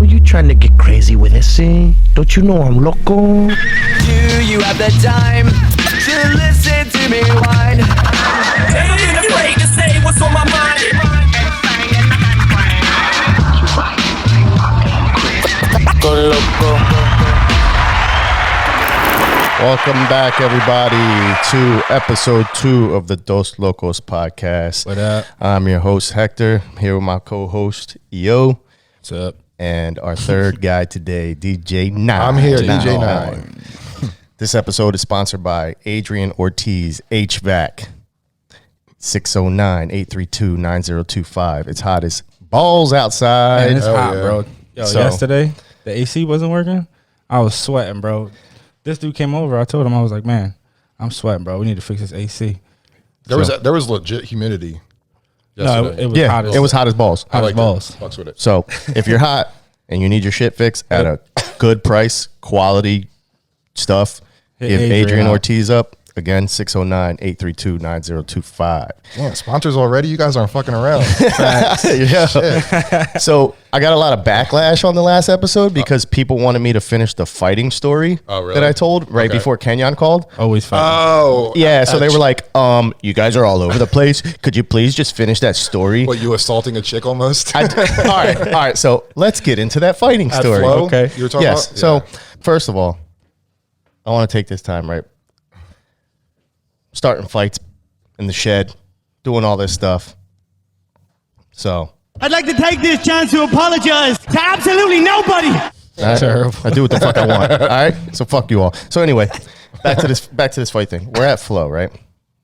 Were you trying to get crazy with it, see? Don't you know I'm loco? Do you have the time to listen to me whine? Ain't afraid to say what's on my mind. Go loco. Welcome back, everybody, to episode 2 of the Dos Locos podcast. What up? I'm your host, Hector. I'm here with my co-host, Yo. What's up? And our third guy today, DJ Nine. I'm here, DJ Nine. This episode is sponsored by Adrian Ortiz, HVAC, 609-832-9025. It's hot as balls outside. Man, it's hot, bro. Yo, So- yesterday, the AC wasn't working. I was sweating, bro. This dude came over. I told him, I was like, man, I'm sweating, bro. We need to fix this AC. There was legit humidity. No, Yesterday. it was hot as it was hot as balls. hot as that. balls. Fucks with it. So if you're hot and you need your shit fixed at a good price, quality stuff, Hit give Adrian Adrian up. Ortiz up. Again, 609-832-9025. Damn, sponsors already? You guys aren't fucking around. Yeah. So I got a lot of backlash on the last episode because people wanted me to finish the fighting story really? that I told right Okay. before Kenyon called. Always fighting. Oh. Yeah, so they were like, you guys are all over the place. Could you please just finish that story? What, you assaulting a chick almost? All right. So let's get into that fighting At story. Flow? Okay. You were talking Yes. about? So Yeah. first of all, I want to take this time, right? Starting fights in the shed, doing all this stuff. So I'd like to take this chance to apologize to absolutely nobody. Terrible. I do what the fuck I want. All right. So fuck you all. So anyway, back to this fight thing. We're at Flow, right?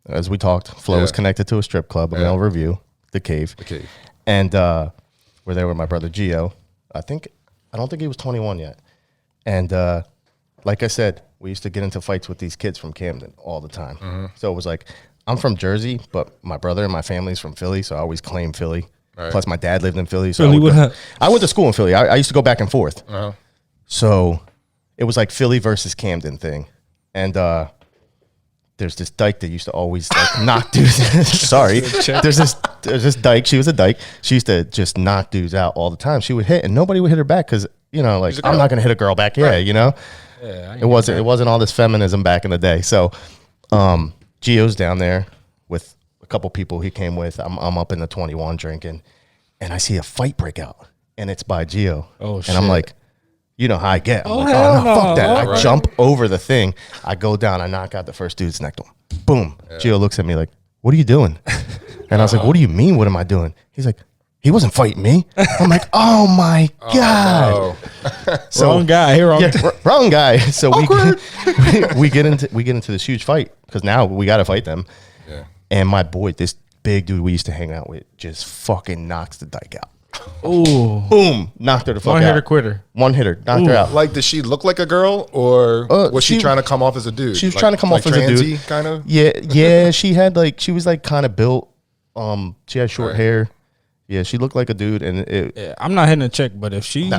As we talked, Flow Yeah. is connected to a strip club, a male review, the Cave. And we're there with my brother Gio. I don't think he was 21 yet. And like I said, we used to get into fights with these kids from Camden all the time. Mm-hmm. So it was like, I'm from Jersey, but my brother and my family's from Philly, so I always claim Philly. Right. Plus, my dad lived in Philly. So Philly, I, would what go- up? I went to school in Philly. I used to go back and forth. Uh-huh. So it was like Philly versus Camden thing. And there's this dyke that used to always like knock dudes. Sorry. There's this dyke. She was a dyke. She used to just knock dudes out all the time. She would hit and nobody would hit her back because, you know, like, I'm not going to hit a girl back. Yeah, you know? Yeah, It wasn't all this feminism back in the day. So Gio's down there with a couple people he came with. I'm up in the 21 drinking, and I see a fight break out, and it's by Gio. Oh, and shit. I'm like, you know how I get. I'm like, hell oh, no, fuck that. no. I jump over the thing. I go down. I knock out the first dude's neck. Boom. Gio looks at me like, what are you doing? And I was like, what do you mean, what am I doing? He's like, he wasn't fighting me. I'm like, oh my God. Oh. So, wrong guy. Here, wrong. yeah, wrong guy. So we get into this huge fight because now we got to fight them. Yeah. And my boy, this big dude we used to hang out with, just fucking knocks the dyke out. Ooh. Boom, knocked her the fuck One out. hitter quitter. One hitter, knocked her out. Like, did she look like a girl or was she trying to come off as a dude? She was Like- trying to come like off as a dude, transy, kind of? Yeah. She had she was like kind of built. She had short Right. hair. Yeah, she looked like a dude, and Yeah, I'm not hitting a chick, but if she's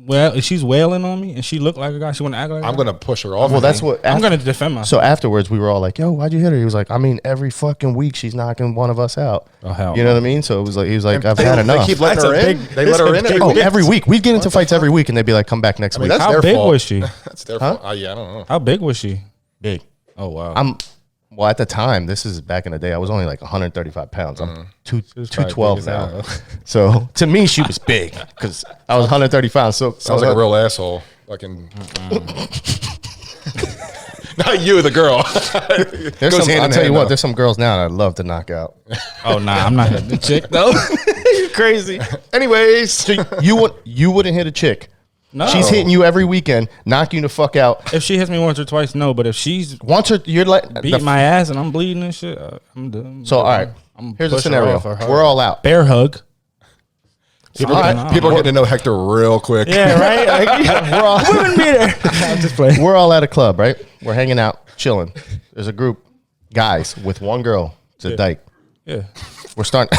if she's wailing on me and she look like a guy, she want to act like I'm a guy, going to push her off. well, of that's me. what. I'm gonna defend myself. So afterwards, we were all like, "Yo, why'd you hit her?" He was like, "I mean, every fucking week she's knocking one of us out." Oh, hell You know no. what I mean? So it was like he was like, "I've They- had They enough." keep letting That's her a in? big- They let that's her a in big- every Oh, week? every week we get into fights every week, and they'd be like, "Come back next I mean, week." that's How their big fault. was she? That's their fault. Yeah, I don't know. How big was she? Big. Oh wow. Well, at the time, this is back in the day, I was only like 135 pounds. I'm was 212 probably now. big as hell. So to me, she was big because I was 135. So Sounds like a real asshole. Fucking. Not you, the girl. There's Goes some, hand I'll in tell you hand, what, though. there's some girls now that I'd love to knock out. Oh nah, I'm not hitting the chick though. You crazy? Anyways. You wouldn't hit a chick. No. She's hitting you every weekend, knocking you the fuck out. If she hits me once or twice, no. But if she's Once her, you're like beating my ass and I'm bleeding and shit, I'm done. So all right, I'm here's a pushing scenario. her off her heart. We're all out. Bear hug. People, All right. people are getting to know Hector real quick. Yeah, right. We're all Women beater. I'm just playing. we're all at a club, right? We're hanging out, chilling. There's a group, guys with one girl. It's a dyke. Yeah. We're starting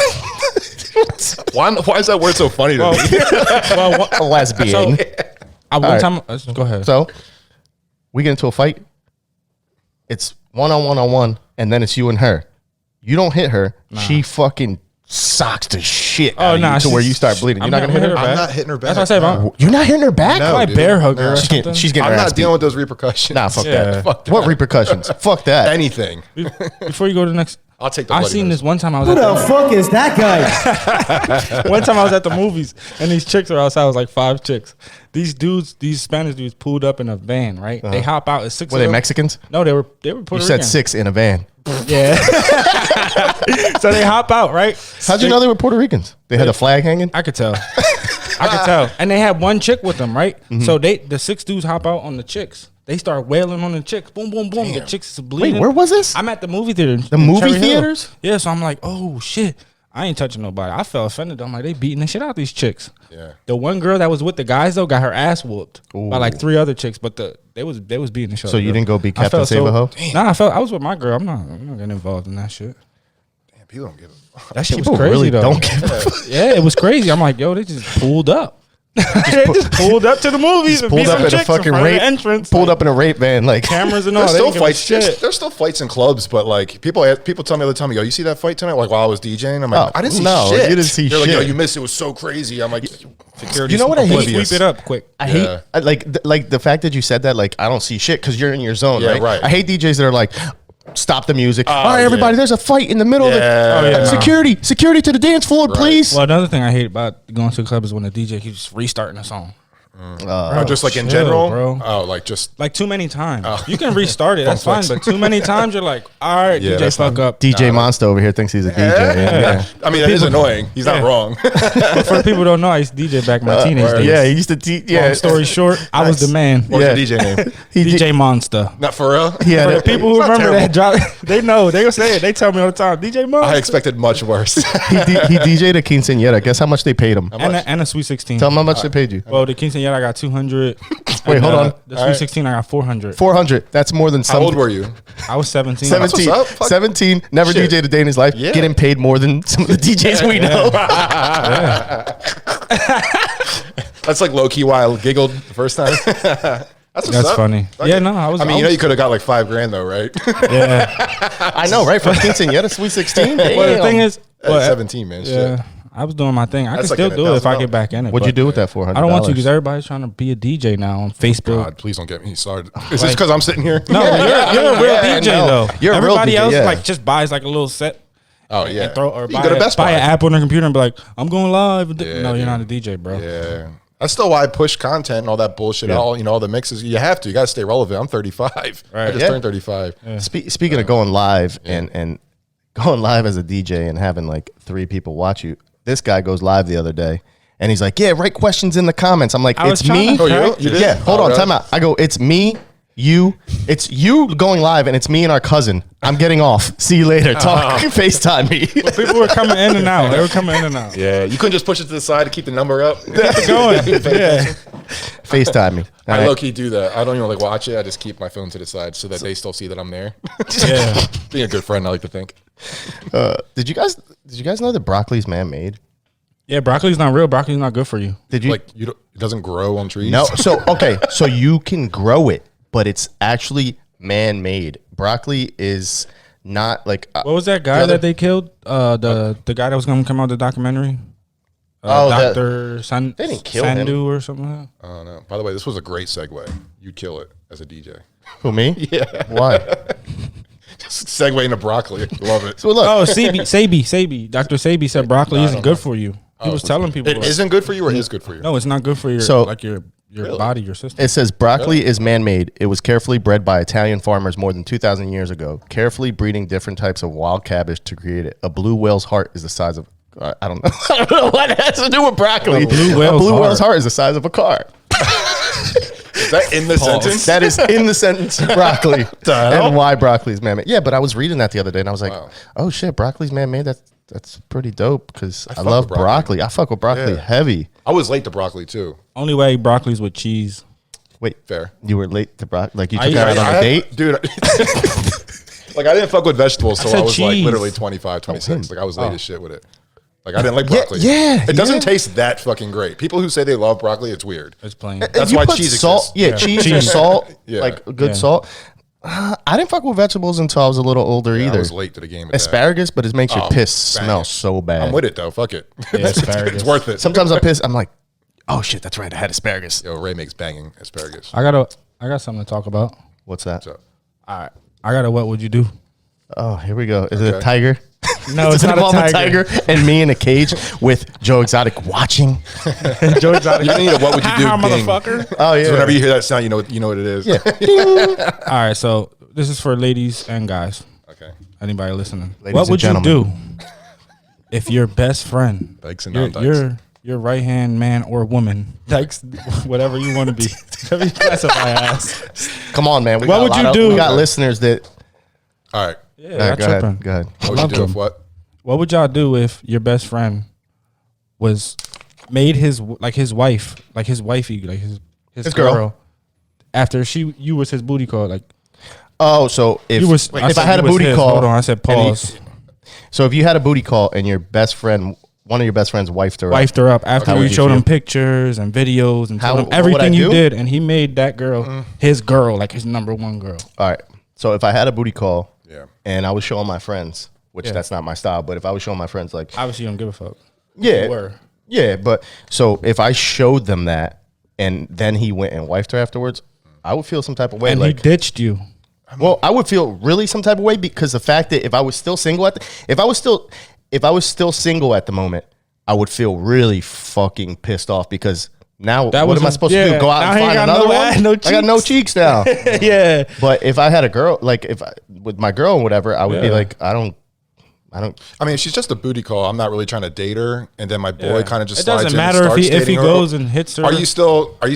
Why is that word so funny to me? Well, a lesbian. so one right. time, go ahead. So we get into a fight. It's one on one, and then it's you and her. You don't hit her. She fucking socks the shit Oh, out of nah, you to where she's- you start bleeding. You're I'm not gonna hit her. I'm not hitting her back. That's what I said. No. You're not hitting her back. No, I might dude. bear hug her. No. Or She's something. getting I'm her not ass dealing beat. with those repercussions. Nah, fuck Yeah. that. Fuck What that. repercussions? Fuck that. Anything. Before you go to the next, I'll take the I bloody seen nose. this one time. I was Who at the fuck is that guy? one time I was at the movies and these chicks were outside. It was like 5 chicks. These dudes, these Spanish dudes, pulled up in a van. Right? They hop out at 6. Were they Mexicans? No, they were Puerto You Rican. said 6 in a van. Yeah. So they hop out. Right? How'd you know they were Puerto Ricans? They had a flag hanging. I could tell. I could tell. And they had one chick with them, right? So the 6 dudes hop out on the chicks. They start wailing on the chicks. Boom, boom, boom. The chicks is bleeding. Wait, where was this? I'm at the movie theater. The movie theaters? Yeah, so I'm like, oh shit. I ain't touching nobody. I felt offended. I'm like, they beating the shit out of these chicks. Yeah. The one girl that was with the guys though got her ass whooped by like 3 other chicks, but they was beating the shit. So out of you her. didn't go be I Captain felt Save a Ho? Nah, I was with my girl. I'm not getting involved in that shit. Damn, people don't give a fuck. That shit People was crazy really though. don't give a fuck. Yeah, it was crazy. I'm like, yo, they just pulled up. They just pulled up to the movies and Pulled beat up some in a chicks in fucking front of rape. the entrance. Pulled up in a rape van. Like cameras and all. There's They still didn't give a fights. shit. There's still fights in clubs, but like people tell me all the time, "Yo, you see that fight tonight?" Like while I was DJing, I'm like, Oh, I didn't see no, shit. you didn't see They're like, "Yo, shit." you missed. It was so crazy." I'm like, "Security." You know what I hate? Sweep it up quick. I Yeah. hate like the fact that you said that. Like I don't see shit because you're in your zone, Yeah, right? right. I hate DJs that are like, stop the music. All right, everybody, yeah. there's a fight in the middle. Yeah. Of the, Oh, yeah, security to the dance floor, please. Well, another thing I hate about going to a club is when the DJ keeps restarting a song. Oh, just like in chill, general, bro. Oh, like just Like too many times. You can restart it, that's fine. But too many times you're like, all right, Yeah, DJ, that's fuck up. DJ Monster over here thinks he's a DJ. Yeah. I mean, that is annoying. He's not wrong. But for the people who don't know, I used to DJ back in my teenage word. days. Yeah, he used to teach. Yeah, Long story short, I was the man. What's Yeah. your DJ name? He did- DJ Monster. Not for real. Yeah, For the people who It's not remember that terrible. drop, they know. They will say it. They tell me all the time, DJ Monster. I expected much worse. he DJ'd a quinceañera. Guess how much they paid him? and a Sweet 16. Tell him how much they paid you. Well, the quinceañera I got 200. Wait, hold on. The Sweet 16 I got 400. 400. That's more than some. How old were you? I was 17. 17. That's what's up. Fuck. 17. Never Shit. DJ'd a day in his life. Yeah. Getting paid more than some of the DJs we know. That's like low key why I giggled the first time. That's what's That's up. funny. Okay. Yeah, no, I was. I mean, you know, you could have got like $5,000 though, right? yeah. I know, right? For quinceañera, Sweet 16. Well, the thing is, At well, 17, man. yeah, Shit. I was doing my thing. I That's can like still do it if I $1,000. get back in it. What'd you but do with that $400? I don't want to because everybody's trying to be a DJ now on Facebook. God, please don't get me started. Is this because I'm sitting here? No, you're a real Yeah, DJ no. though. You're a real Everybody DJ, else yeah. like just buys like a little set. Oh yeah. And throw or You buy, go to Best buy Buy. an app on their computer and be like, I'm going live. Yeah, No, you're dude. not a DJ, bro. Yeah. That's still why I push content and all that bullshit. Yeah. All the mixes. You have to. You got to stay relevant. I'm 35. I just Yeah. turned 35. Speaking of going live and going live as a DJ and having like 3 people watch you, this guy goes live the other day and he's like, "Yeah, write questions in the comments." I'm like, I was "It's trying me." to Oh, you did? Yeah, hold Oh, on, really? time out. I go, "It's me, you. It's you going live, and it's me and our cousin. I'm getting off. See you later. Talk, FaceTime me." People were coming in and out. They were coming in and out. Yeah. You couldn't just push it to the side to keep the number up. Keep it going. Yeah. FaceTime me. All I right. low key do that. I don't even like watch it. I just keep my phone to the side so that they still see that I'm there. Yeah. Being a good friend, I like to think. Did you guys know that broccoli's man-made? Yeah, broccoli's not real. Broccoli's not good for you. Did you? Like it doesn't grow on trees. No. So okay. So you can grow it, but it's actually man-made. Broccoli is not like. What was that guy that they killed? The guy that was going to come out with the documentary? Dr. They didn't kill him. Sandu or something like that? I don't know. By the way, this was a great segue. You'd kill it as a DJ. Who, me? Yeah. Why? Just segue into broccoli. Love it. So look. Oh, Sabi. Dr. Sabi said broccoli isn't good for you. He was telling people. It isn't good for you or is good for you? No, it's not good for your So- your body, your system. It says broccoli is man-made. It was carefully bred by Italian farmers more than 2,000 years ago, carefully breeding different types of wild cabbage to create it. A blue whale's heart is the size of. I don't know. I don't know what it has to do with broccoli. A blue whale's whale's heart. heart is the size of a car. Is that in the sentence? That is in the sentence. Broccoli and why broccoli is man-made. Yeah, but I was reading that the other day and I was like, Wow. oh shit, broccoli's man-made. That's pretty dope because I fuck love with broccoli. broccoli. I fuck with broccoli Yeah. heavy. I was late to broccoli too. Only way broccoli's with cheese. Wait, Fair. you were late to broccoli? Like you I- took her out on I a had- date? Dude. Like I didn't fuck with vegetables till said I was like cheese. literally 25, 26. Like I was late as shit with it. Like I didn't like Yeah, broccoli. yeah, It doesn't yeah. taste that fucking great. People who say they love broccoli, it's weird. It's plain. That's You why put cheese salt. exists. Yeah, cheese or salt, Yeah. like good Yeah. salt. I didn't fuck with vegetables until I was a little older Yeah, either. I was late to the game. With Asparagus, but it makes your piss bang. smell so bad. I'm with it though. Fuck it. Yeah, asparagus. It's worth it. Sometimes I piss. I'm like, oh shit, that's right. I had asparagus. Yo, Ray makes banging asparagus. I got something to talk about. What's that? So, All right, I got a what would you do? Oh, here we go. Is it a Okay. tiger? No, Does it's it not involve a tiger. and me in a cage with Joe Exotic watching? Joe Exotic. you need a what would you do? Ha-ha, ding. motherfucker. Oh yeah. So whenever you hear that sound, you know what it is. Yeah. All right, so this is for ladies and guys. Okay. Anybody listening? Ladies what and would gentlemen. you do if your best friend, Dykes and your, non-dykes. your right hand man or woman, dykes, whatever you want to be, whatever you classify as. Come on, man. We What got a would lot you of- do? We got listeners that. All right. Yeah, All right, not go ahead. tripping. Go ahead. What would you love do if them. what? What would y'all do if your best friend was made his wife, like his wifey, like his girl. girl, after you was his booty call, like Oh, so if you was. if said I had a you was booty his. call, Hold on, I said and he- pause. so if you had a booty call and your best friend, one of your best friends, wifed her, Wifed her up after How you would you showed him feel? pictures and videos and How- told him what would I everything you do? did, and he made that girl his girl, like his number one girl. All right. So if I had a booty call, Yeah. and I was showing my friends, which Yeah. that's not my style, but if I was showing my friends, like, Obviously, you don't give a fuck. yeah, You were. yeah, but so if I showed them that, and then he went and wifed her afterwards, I would feel some type of way. And like, he ditched you. well, I would feel really some type of way because the fact that if I was still single if I was still single at the moment, I would feel really fucking pissed off because now That what am I was- supposed to yeah, do? Go out now and he find got another no one? ass, no I got no cheeks now. Yeah. But if I had a girl, like with my girl or whatever, I would be Yeah. like, I don't. I mean, if she's just a booty call, I'm not really trying to date her, and then my boy kind of just It slides doesn't in and matter if starts he dating her. goes and hits her. Are you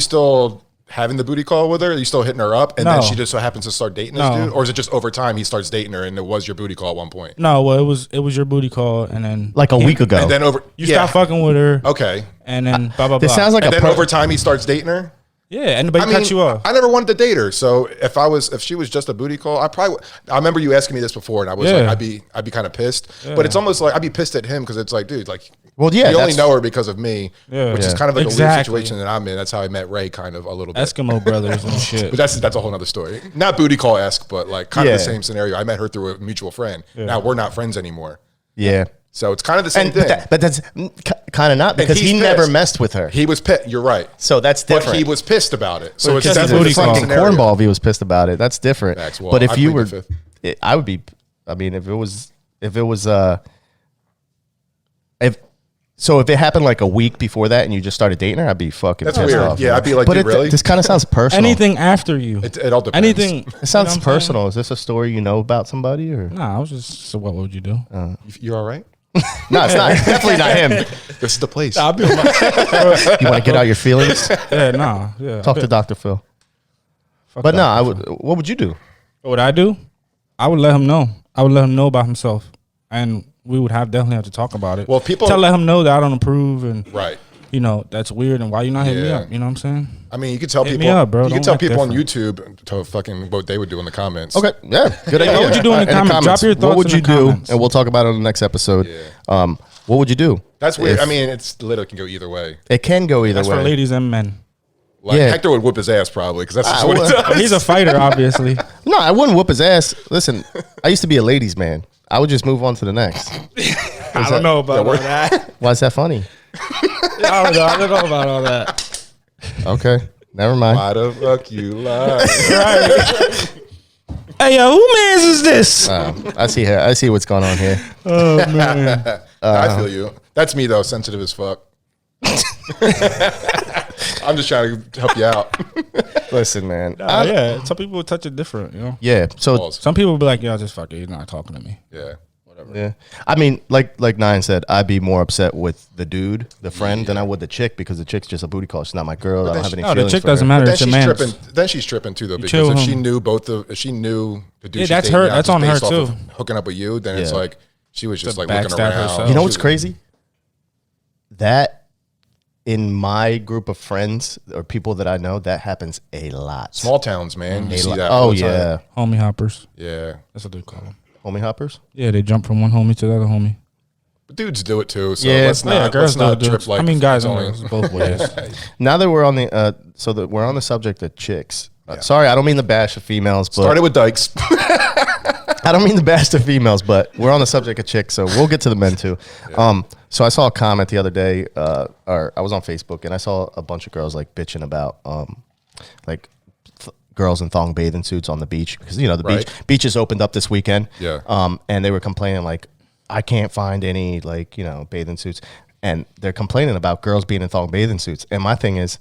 still having the booty call with her? Are you still hitting her up, and No. then she just so happens to start dating this No. dude, or is it just over time he starts dating her, and it was your booty call at one point, No, well, it was your booty call, and then Like a week ago. and then over you stop fucking with her, Okay, and then blah blah blah. This sounds like and a then over time he starts dating her. yeah, anybody I mean, cut you off. I never wanted to date her, so if she was just a booty call, I remember you asking me this before, and I was Yeah. like, I'd be kind of pissed, but it's almost like I'd be pissed at him because it's like, dude, like, Well, yeah, you only that's- know her because of me, Yeah. which is Yeah. kind of like a weird Exactly. situation that I'm in. That's how I met Ray, kind of a little bit. Eskimo brothers and shit. But that's a whole nother story. Not booty call esque, but like kind of Yeah. the same scenario. I met her through a mutual friend. Now we're not friends anymore, yeah. so it's kind of the same And thing. but that's kind of not because he's he never pissed. messed with her. He was pissed. You're right, So that's different. but he was pissed about it. So it's because he's definitely a the same fucking scenario. cornball if he was pissed about it. That's different. Facts. Well, But if I you plead were, the fifth. I would be. I mean, if it was, if it happened like a week before that and you just started dating her, I'd be fucking. That's pissed weird. off, Yeah, man. I'd be like, but dude, really? this kind of sounds personal. Anything after you. It all depends. Anything. It sounds personal. Is this a story you know about somebody or? Nah, I was just. So what would you do? You all right? No, it's not. Definitely not him. This is the place. I'll be on my, You want to get out your feelings? yeah, nah, yeah. Talk to Dr. Phil. Fuck But that. no, I would. What would you do? What would I do? I would let him know. I would let him know about himself, and we would definitely have to talk about it. Well, people- let him know that I don't approve, and Right. you know that's weird, and why you not hitting me Yeah. up? You know what I'm saying? I mean, you could tell Hit people. me up, bro. You Don't could tell act people on different. YouTube to fucking what they would do in the comments. Okay, yeah, good idea. What would you do in the comments? Drop your thoughts What would in you the do? comments. And we'll talk about it on the next episode. Yeah. What would you do? That's weird. If- I mean, it's literally can go either way. It can go either That's way. for ladies and men. Like Yeah. Hector would whip his ass probably because that's just what he well, does. He's a fighter, obviously. No, I wouldn't whoop his ass. Listen, I used to be a ladies' man. I would just move on to the next. I don't know about all that. Why is that funny? I don't know about all that. Okay, never mind. Why the fuck you lie? Hey, yo, who man's is this? I see here. I see what's going on here. Oh man. I feel you. That's me though, sensitive as fuck. I'm just trying to help you out. Listen, man. Yeah, some people would touch it different, you know. Yeah. So Balls. Some people would be like, "Yo, just fuck it. He's not talking to me." Yeah. yeah. I mean, like Nine said, I'd be more upset with the dude, the friend, than I would the chick because the chick's just a booty call. She's not my girl. I don't have any No, the feelings chick for doesn't her. matter. Then It's your she's man. tripping. Then she's tripping too, though, because chill if she him. knew if she knew the dude, Yeah, she's that's dating her- now that's just on her, based off of too. hooking up with you, then it's Yeah. like she was just To like looking backstab around. herself. You know what's crazy? That in my group of friends or people that I know, that happens a lot. Small towns, man. You see that? Oh all the time. yeah, Homie hoppers. Yeah. That's what they call them. homie hoppers. Yeah, they jump from one homie to the other homie. But dudes do it too. So Yeah. let's Yeah, not, Yeah, girls let's not do. trip like I mean, guys it's only only. both ways. Now that we're on the we're on the subject of chicks. Sorry, I don't mean to bash the females, but Started with dykes. I don't mean to bash the females, but we're on the subject of chicks, so we'll get to the men too. So I saw a comment the other day, or I was on Facebook, and I saw a bunch of girls like bitching about like girls in thong bathing suits on the beach because the beaches opened up this weekend. Yeah. And they were complaining like, I can't find any like bathing suits, and they're complaining about girls being in thong bathing suits. And my thing is,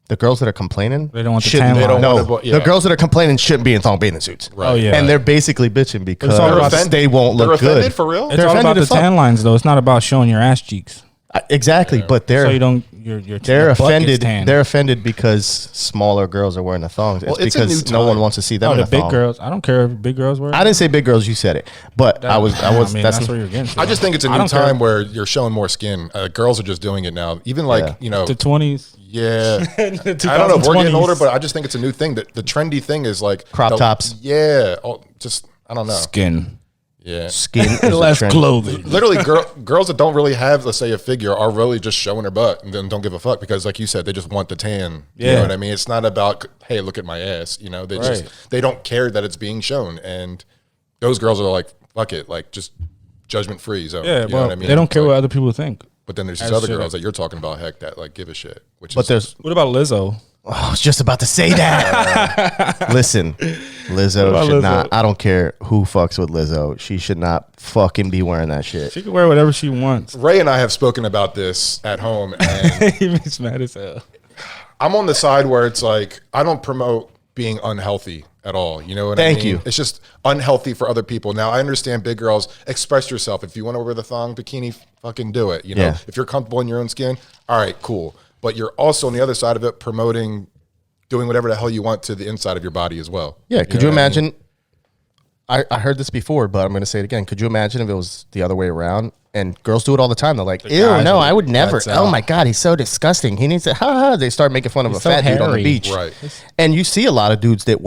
the girls that are complaining, They don't want the shouldn't- tan line. the girls that are complaining shouldn't be in thong bathing suits. Right. Oh, yeah. And they're basically bitching because all about they won't They're look offended good. for real? It's They're all about offended the as fuck. tan lines, though. It's not about showing your ass cheeks. Exactly, but So you they're don't. Your they're butt gets offended. tan. They're offended because smaller girls are wearing the thongs. Well, it's it's a because new no one time. wants to see them Oh, in the a big thong. girls. I don't care if big girls wear it. I didn't say big girls. You said it, but I was. That's where you're getting to. I just think it's a I new don't care. time where you're showing more skin. Girls are just doing it now. Even like, The 20s. yeah. The I don't know if we're getting 2020s. older, but I just think it's a new thing. That the trendy thing is like Crop tops. Yeah. Just, I don't know. Skin. Yeah. Skin is a Less trend. clothing. Literally, girls that don't really have, let's say, a figure are really just showing their butt and then don't give a fuck because, like you said, they just want the tan. You Yeah. know what I mean? It's not about, hey, look at my ass. They just they don't care that it's being shown, and those girls are like, fuck it, like just judgment free zone. Yeah, you know well, what I mean? they don't care Like, what other people think. But then there's these As other shit. girls that you're talking about, heck, that like give a shit. But Is, there's. What about Lizzo? I was just about to say that. Listen, Lizzo about should Lizzo? not. I don't care who fucks with Lizzo. She should not fucking be wearing that shit. She can wear whatever she wants. Ray and I have spoken about this at home, and He's mad as hell. I'm on the side where it's like I don't promote being unhealthy at all. You know what I mean? Thank you. It's just unhealthy for other people. Now I understand big girls, express yourself. If you want to wear the thong bikini, fucking do it. Yeah. If you're comfortable in your own skin, all right, cool. But you're also on the other side of it promoting doing whatever the hell you want to the inside of your body as well. Yeah, could you know what I mean? imagine? I heard this before, but I'm going to say it again. Could you imagine if it was the other way around? And girls do it all the time. They're like, ew, guys no, would I would never. nuts Oh out. my God, he's so disgusting. He needs to, ha ha. They start making fun of a so fat dude on the hairy. beach. Right. And you see a lot of dudes that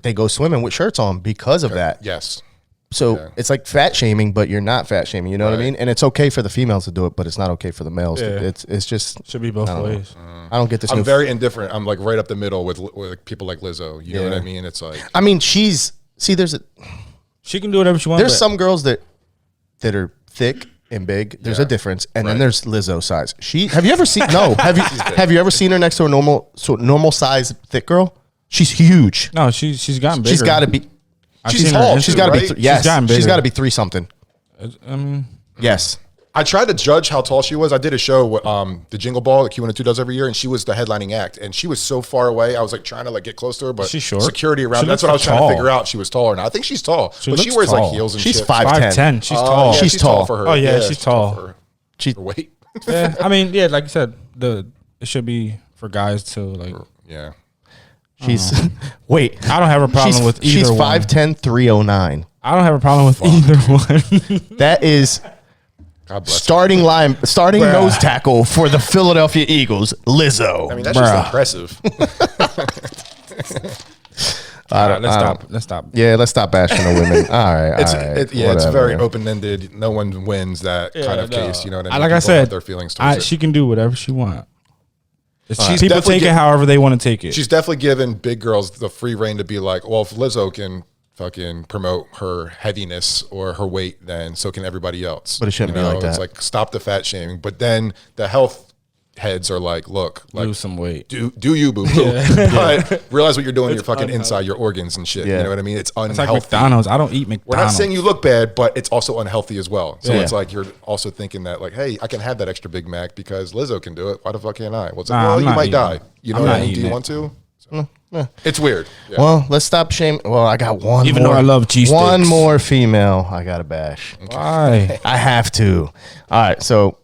they go swimming with shirts on because of that. Yes. So it's like fat shaming, but you're not fat shaming. You know what I Right. mean? And it's okay for the females to do it, but it's not okay for the males. Yeah. It's just, Should be both I don't know. ways. I don't get this. I'm new very indifferent. I'm like right up the middle with people like Lizzo. You know what I mean? It's like I mean, She can do whatever she wants. there's but some girls that are thick and big. There's a difference, and then there's Lizzo size. Have you ever seen? No, have you ever seen her next to a normal size thick girl? She's huge. No, she's gotten bigger. She's got to be. I've She's seen her tall. Instagram, She's got to right? be. Yes, She's gotten she's bigger. got to be 3 something. I mean, Yes. I tried to judge how tall she was. I did a show with the Jingle Ball that Q102 does every year, and she was the headlining act, and she was so far away. I was like trying to like get close to her, but She's short. security around. She That's looks what I was trying tall. to figure out. She was tall or not. I think she's tall, but she looks wears tall. like heels and She's shit. 5'10". 5'10". She's Oh, tall. yeah, She's she's tall tall. for her. Oh, yeah, she's tall. for She- her weight. Yeah, I mean, yeah, like you said, it should be for guys to like. Yeah. She's. Wait. I don't have a problem with either She's one. 5'10", 309. I don't have a problem with either one. That is God bless. starting nose tackle for the Philadelphia Eagles. Lizzo. I mean, that's just impressive. Let's stop. Yeah, let's stop bashing the women. All right, It's all right. it's whatever. very open ended. No one wins that kind of case. You know what I mean? Like I People said, have their feelings towards it. she can do whatever she wants. She's People definitely take it get- however they want to take it. She's definitely given big girls the free reign to be like, well, if Lizzo can fucking promote her heaviness or her weight, then so can everybody else. But it shouldn't be like It's that. like stop the fat shaming. But then the health heads are like, look, like lose some weight. do you boo boo? But realize what you're doing. Your fucking inside, your organs and shit. Yeah. You know what I mean? It's It's like unhealthy. McDonald's. I don't eat McDonald's. We're not saying you look bad, but it's also unhealthy as well. So Yeah. it's like you're also thinking that, like, hey, I can have that extra Big Mac because Lizzo can do it. Why the fuck can't I? Well, it's like, Nah, well, I'm you not might eating die. it. You know I'm what I not mean? Do eating you it. want to? It's weird. Yeah. Well, let's stop shaming. Well, I got one. Even more, though I love cheese one sticks. more female. I got to bash. Why? I have to. All right. So,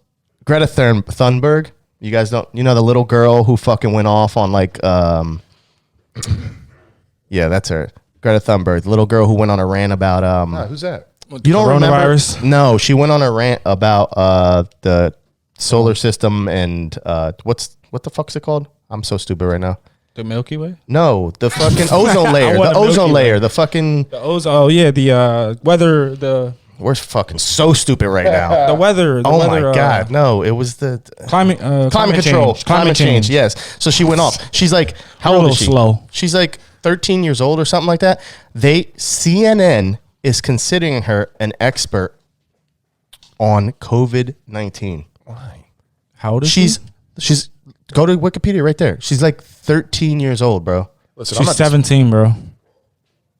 Greta Thunberg. You guys don't. You know the little girl who fucking went off on like. Yeah, that's her. Greta Thunberg, the little girl who went on a rant about. Who's that? You don't remember? Coronavirus? No, she went on a rant about the solar system and what the fuck's it called? I'm so stupid right now. The Milky Way? No, the fucking ozone layer. want The a Milky ozone Way. layer. The fucking. The ozone. Oh yeah, the weather. The We're fucking so stupid right now. the weather. The Oh weather, my god, no! It was the Climate climate control, change. climate change. Yes. So she went off. She's like, how You're a old is she? little slow. She's like, 13 years old or something like that. CNN is considering her an expert on COVID-19. Why? How old is She's go to Wikipedia right there. She's like 13 years old, bro. Listen, She's 17, bro.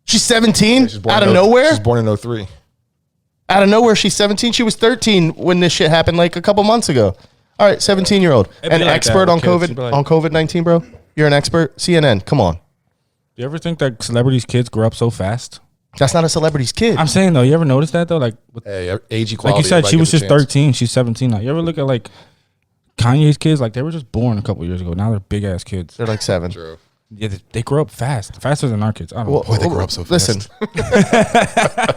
She's 17 She's born out in of oh- nowhere. She's born in 03. Out of nowhere, she's 17. She was 13 when this shit happened, like a couple months ago. All right, 17-year-old, It'd be an like expert that on with kids. COVID You'd be like- on COVID-19, bro. You're an expert. CNN, come on. Do you ever think that celebrities' kids grow up so fast? That's not a celebrity's kid. I'm saying though, you ever notice that though? Like, Hey, age equality. like you said, everybody she was gets just a chance. 13. She's 17 now. You ever look at like Kanye's kids? Like they were just born a couple years ago. Now they're big ass kids. They're like 7. True. Yeah, they grow up fast, faster than our kids. I don't know. Boy, they grow up so fast. Listen,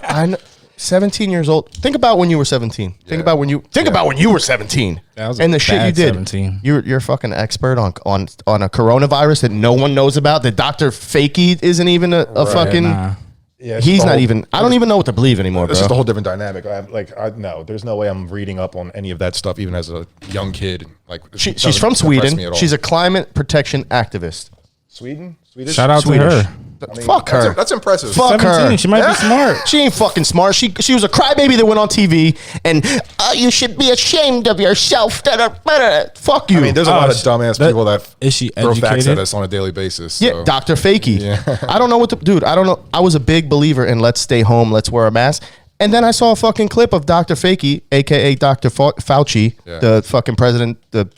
I know, 17 years old. Think about when you were 17. Think about when you were 17 That was a and the shit you bad did. 17. You're a fucking expert on a coronavirus that no one knows about. That Dr. Fakey isn't even a fucking. Nah. Yeah, it's He's the not whole- even. I don't even know what to believe anymore, This bro. is a whole different dynamic. No, there's no way I'm reading up on any of that stuff, even as a young kid. Like, it She's doesn't from impress me Sweden. at all. She's a climate protection activist. Swedish. Shout out Swedish. to her. I mean, Fuck her. That's impressive. Fuck her. 17. She might be smart. She ain't fucking smart. She was a crybaby that went on TV and you should be ashamed of yourself. Fuck you. I mean, there's a lot of dumbass people that is she throw facts educated? at us on a daily basis. yeah, So. Dr. Fakey. Yeah. I don't know what to dude. I don't know. I was a big believer in let's stay home, let's wear a mask. And then I saw a fucking clip of Dr. Fakey, aka Dr. Fauci, Yeah. the fucking president, the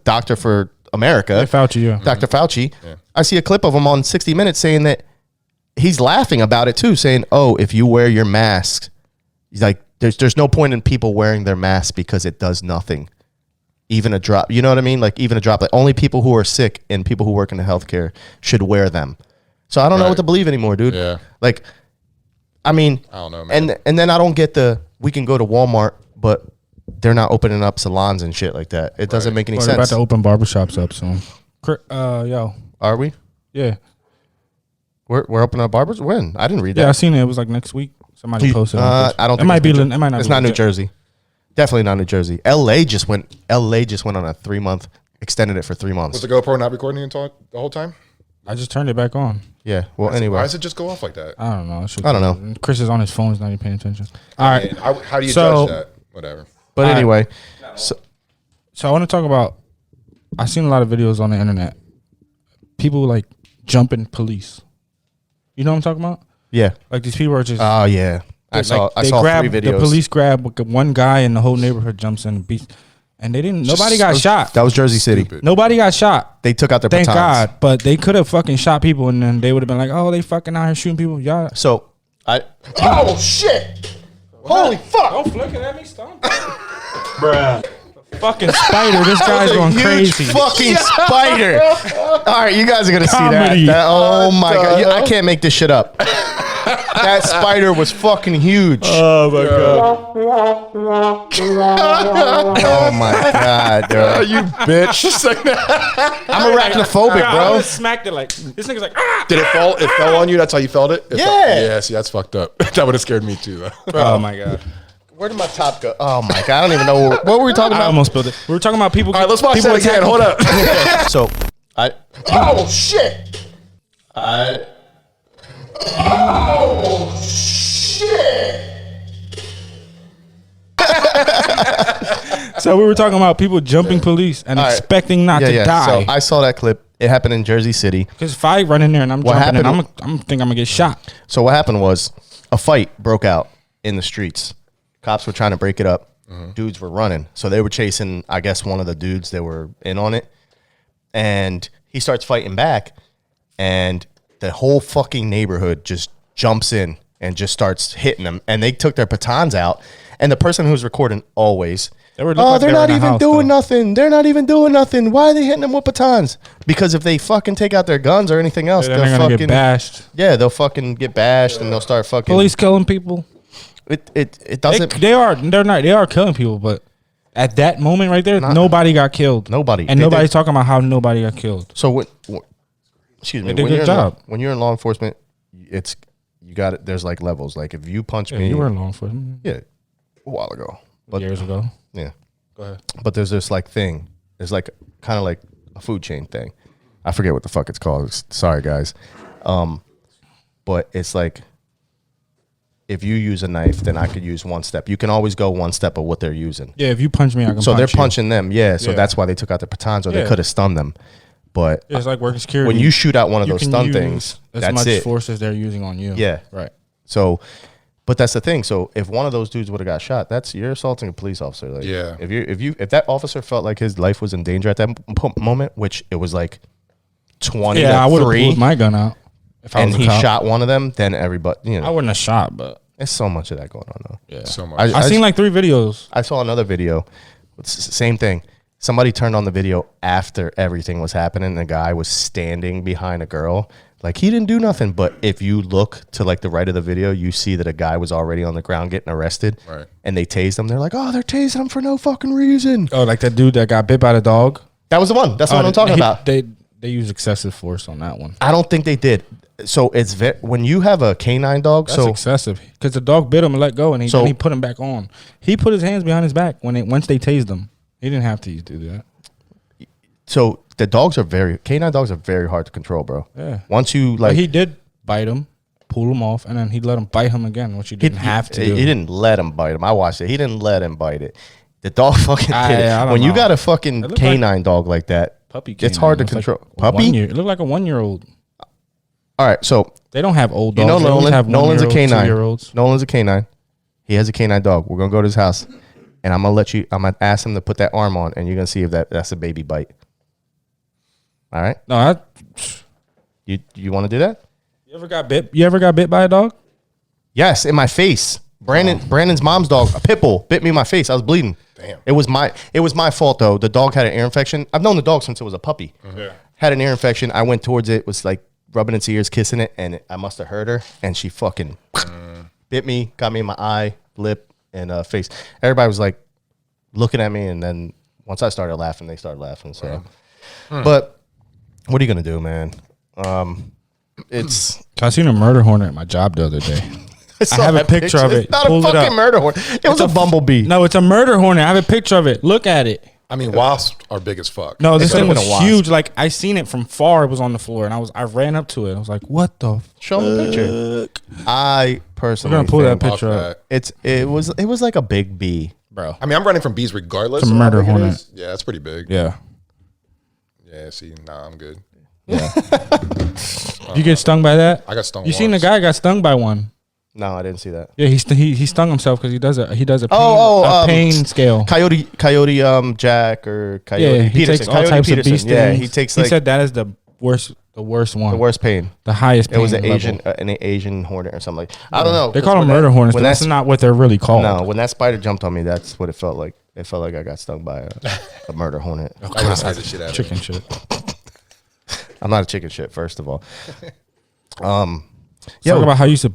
doctor for America. Yeah, Fauci, yeah. Dr. Fauci. Yeah. I see a clip of him on 60 Minutes saying that he's laughing about it too, saying, "Oh, if you wear your mask, he's like there's no point in people wearing their mask because it does nothing. Even a drop, you know what I mean? Like even a drop. Like only people who are sick and people who work in the healthcare should wear them." So I don't know Right. what to believe anymore, dude. Yeah. Like, I mean, I don't know, man. and then I don't get we can go to Walmart, but they're not opening up salons and shit like that. It doesn't make any Well, they're about sense. to open barbershops up soon. Yo, Are we? yeah, We're opening up barbers? When? I didn't read that. yeah. I seen it. It was like next week. Somebody posted. on Facebook. I don't. It Think might it's be. New It might not. It's be not New legit. Jersey. Definitely not New Jersey. LA just went on a 3-month. Extended it for 3 months. Was the GoPro not recording the whole time? I just turned it back on. Yeah. Well, Why anyway. does it just go off like that? I don't know. I don't know. Chris is on his phone. He's not even paying attention. All right. And how do you So- judge that? Whatever. But All right. anyway, so So I want to talk about. I've seen a lot of videos on the internet. People like jumping police. You know what I'm talking about? yeah. Like these people are just. Oh yeah. I saw. I they saw grab 3 videos. The police grab one guy and the whole neighborhood jumps in and beats. And they didn't. Nobody got shot. That was Jersey City. Stupid. Nobody got shot. They took out their Thank batons. God. But they could have fucking shot people and then they would have been like, oh, they fucking out here shooting people. Y'all. So Oh shit! Holy fuck! Don't flick it at me. Stop. Bruh. Fucking spider. This guy's going Huge crazy. fucking spider. All right, you guys are gonna see Comedy. that. Oh my god! Yeah, I can't make this shit up. That spider was fucking huge. Oh my God. Oh my god, dude. You bitch. I'm arachnophobic, I bro. just smacked it like this nigga's like ah. Did it fall? It fell on you? That's how you felt it? Yeah. Yeah, see, that's fucked up. That would have scared me too, though. Oh my God. Where did my top go? Oh my god, I don't even know what were we talking I about. almost spilled it. We were talking about people. All right, let's watch people that again. attacking- Hold up. So, oh shit! Oh shit! So we were talking about people jumping police and All right. expecting not to die. So I saw that clip. It happened in Jersey City. Because if I run in there and I'm What jumping in, happened- I'm think I'm gonna get shot. So what happened was a fight broke out in the streets. Cops were trying to break it up. Dudes were running. So they were chasing, I guess, one of the dudes that were in on it. And he starts fighting back. And the whole fucking neighborhood just jumps in and just starts hitting them. And they took their batons out. And the person who was recording always, They were- looked oh, like they're they were not in a even house, doing though. nothing. They're not even doing nothing. Why are they hitting them with batons? Because if they fucking take out their guns or anything else, Then they'll they're gonna fucking get bashed. yeah, they'll fucking get bashed and they'll start fucking. Police killing people. It doesn't. They are killing people, but at that moment right there, nobody got killed. Nobody. And They nobody's did- talking about how nobody got killed. So excuse me. They did a When good you're job. when you're in law enforcement, you got it. There's like levels. Like if you punch me, You were in law enforcement yeah, a while ago. But years ago. yeah, Go ahead. but there's this like thing. There's like kind of like a food chain thing. I forget what the fuck it's called. Sorry, guys. But it's like, if you use a knife, then I could use one step. You can always go one step of what they're using. Yeah, if you punch me, I can So punch they're you. punching them. Yeah. So Yeah. that's why they took out the batons, or they Yeah. could have stunned them. But It's like working security. when you shoot out one of You those can stun use things, as that's much it. force as they're using on you. Yeah. Right. So, but that's the thing. So if one of those dudes would have got shot, you're assaulting a police officer. Like, Yeah. If that officer felt like his life was in danger at that moment, which it was like 20 Yeah, I to would have 3, pulled my gun out if I and was a he cop. shot one of them, then everybody, I wouldn't have shot, but there's so much of that going on though. yeah. So much. I I seen like 3 videos. I saw another video. It's the same thing. Somebody turned on the video after everything was happening. The guy was standing behind a girl. Like, he didn't do nothing. But if you look to like the right of the video, you see that a guy was already on the ground getting arrested. Right. And they tased him. They're like, oh, they're tasing him for no fucking reason. Oh, like that dude that got bit by the dog. That was the one. That's the one I'm talking about. They use excessive force on that one. I don't think they did. So it's when you have a canine dog. That's so excessive because the dog bit him and let go, and then he put him back on. He put his hands behind his back once they tased him. He didn't have to do that. So the canine dogs are very hard to control, bro. Yeah. Once you But like, he did bite him, pull him off, and then he let him bite him again, which he didn't have to do. He didn't let him bite him. I watched it. He didn't let him bite it. The dog fucking did it. I don't When you know. got a fucking looked canine dog like that, Puppy. it's hard to Looks like control. a Puppy? 1 year. It looked like a 1-year-old. All right, so They don't have old you dogs. know They always have Nolan's a 1-year-olds, canine. 2-year-olds. Nolan's a canine. He has a canine dog. We're gonna go to his house, and I'm gonna ask him to put that arm on, and you're gonna see if that's a baby bite. All right, No, you want to do that? you ever got bit? You ever got bit by a dog? Yes, in my face. Brandon's mom's dog, a pit bull, bit me in my face. I was bleeding. Damn. It was my fault though. The dog had an ear infection. I've known the dog since it was a puppy. Yeah. Had an ear infection. I went towards it, was like rubbing its ears, kissing it, and I must have hurt her, and she fucking bit me, got me in my eye, lip, and face. Everybody was like looking at me, and then once I started laughing, they started laughing. So, but what are you gonna do, man? It's I seen a murder hornet at my job the other day. I have a picture of it. It's not a Pulled it fucking up. murder hornet. It was a bumblebee. No, it's a murder hornet. I have a picture of it. Look at it. I mean, wasps are big as fuck. No, this It could've thing been was a wasp. huge. Like I seen it from far. It was on the floor, and I ran up to it. I was like, "What the?" Show them the picture. I personally We're gonna pull that think picture Fuck up, that. it was like a big bee. bro. I mean, I'm running from bees regardless. It's a of how murder big it hornet. is. Yeah, that's pretty big. Yeah. Yeah, see, nah, I'm good. You get stung by that? I got stung You seen the once. guy got stung by one? No, I didn't see that. Yeah, he stung himself because he does a pain, Oh, pain scale. Coyote, Jack or Coyote Yeah, he Peterson. takes all Coyote types of bee Peterson. Yeah, stings. he takes He like said that is the worst one. the worst pain. The highest pain It was an level. Asian hornet or something like. I don't know. They call them murder hornets. When But that's that's not what they're really called. no, when that spider jumped on me, that's what it felt like. It felt like I got stung by a murder hornet. I would have scared the shit out of Chicken shit. I'm not a chicken shit, first of all. Talk Yo, about how you used to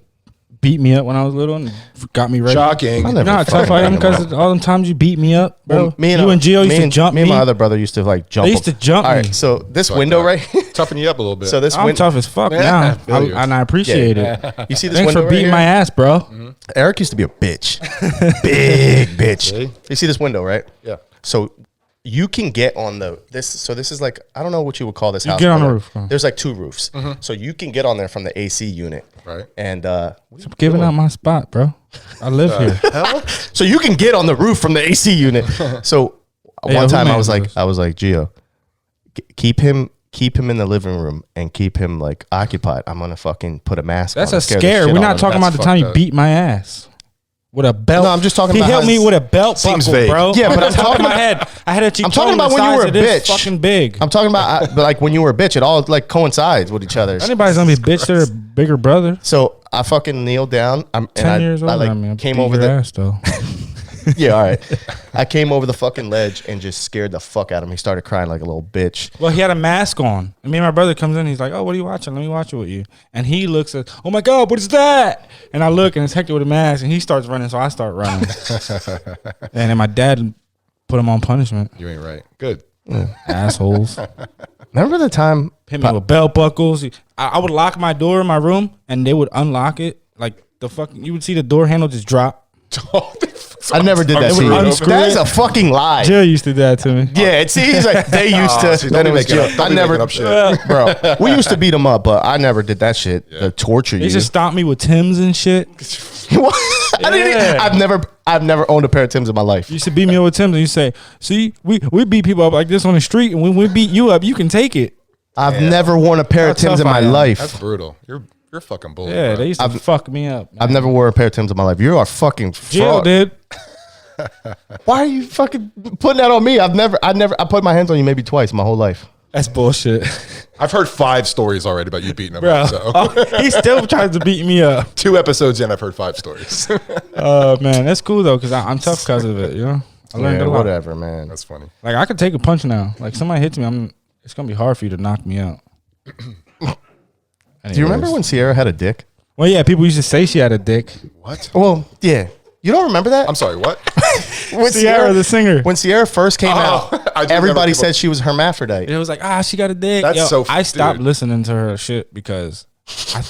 beat me up when I was little and got me ready. Shocking. I You never know how tough I am fucking- because all the times you beat me up, bro. Well, me and you and Gio used me to and- jump me. Me and my other brother used to like jump. They used to jump All me. right, so this Fuck window that. right. Toughen you up a little bit. So this I'm window. tough as fuck Yeah, now, I feel you. and I appreciate it. You see this Thanks window for right beating here? my ass, bro. Eric used to be a bitch, big bitch. See? You see this window, right? Yeah. So you can get on this. So this is like, I don't know what you would call this house. get on but the like, roof. There's like 2 roofs, so you can get on there from the AC unit, Right. And Giving out my spot, bro. I live here. so you can get on the roof from the AC unit. So Hey, one who time I manages was like, this? Gio, keep him in the living room and keep him like occupied. I'm gonna fucking put a mask. That's on a and scare the scare. shit We're out not of him. talking about the That's time you fucked up. beat my ass with a belt. No, I'm just talking he about hit how me it's- with a belt Seems buckle, vague. bro. Yeah, but I'm Top of talking my about- head. I had a cheek. I'm talking about when you were a bitch. Fucking big. I'm talking about but like when you were a bitch, it all like coincides with each other. Anybody's gonna be a bitch. They're a bigger brother. So I fucking kneeled down. 10 years older I like than me. I'll came beat over your the ass though. yeah, all right. I came over the fucking ledge and just scared the fuck out of him. He started crying like a little bitch. Well, he had a mask on. And me and my brother comes in. He's like, "Oh, what are you watching? Let me watch it with you." And he looks at, "Oh my god, what is that?" And I look, and it's Hector with a mask. And he starts running, so I start running. And then my dad put him on punishment. You ain't right. Good. Assholes. Remember the time? Hit me with belt buckles. I would lock my door in my room, and they would unlock it. Like the fucking, you would see the door handle just drop. I never did that to you. unscrew That's it. a fucking lie. Jill used to do that to me. Yeah, see, he's like, they used to. See, then it was Jill. I never, up shit. bro. We used to beat him up, but I never did that shit. The torture They you. used to stomp me with Timbs and shit. What? I didn't. Yeah. I've never owned a pair of Timbs in my life. You used to beat me up with Timbs and you say, see, we beat people up like this on the street, and when we beat you up, you can take it. I've never worn a pair of How Timbs in tough my I am. life. That's brutal. You're fucking bully. Yeah, bro. they used to fuck me up. Man. I've never wore a pair of Timbs in my life. You are fucking Jill fraud. did. Why are you fucking putting that on me? I put my hands on you maybe twice my whole life. That's bullshit. I've heard 5 stories already about you beating him Bro, up. So he still tries to beat me up. 2 episodes in, I've heard 5 stories. Man, that's cool though, because I'm tough because of it. You know, I learned a lot. Whatever, man. That's funny. Like I could take a punch now. Like somebody hits me, it's gonna be hard for you to knock me out. Do you remember when Sierra had a dick? Well, yeah, people used to say she had a dick. What? Well, yeah. You don't remember that? I'm sorry, what? When Sierra, the singer. When Sierra first came I out, do remember everybody people- said she was hermaphrodite. It was like, she got a dick. That's so- I stopped dude. listening to her shit because I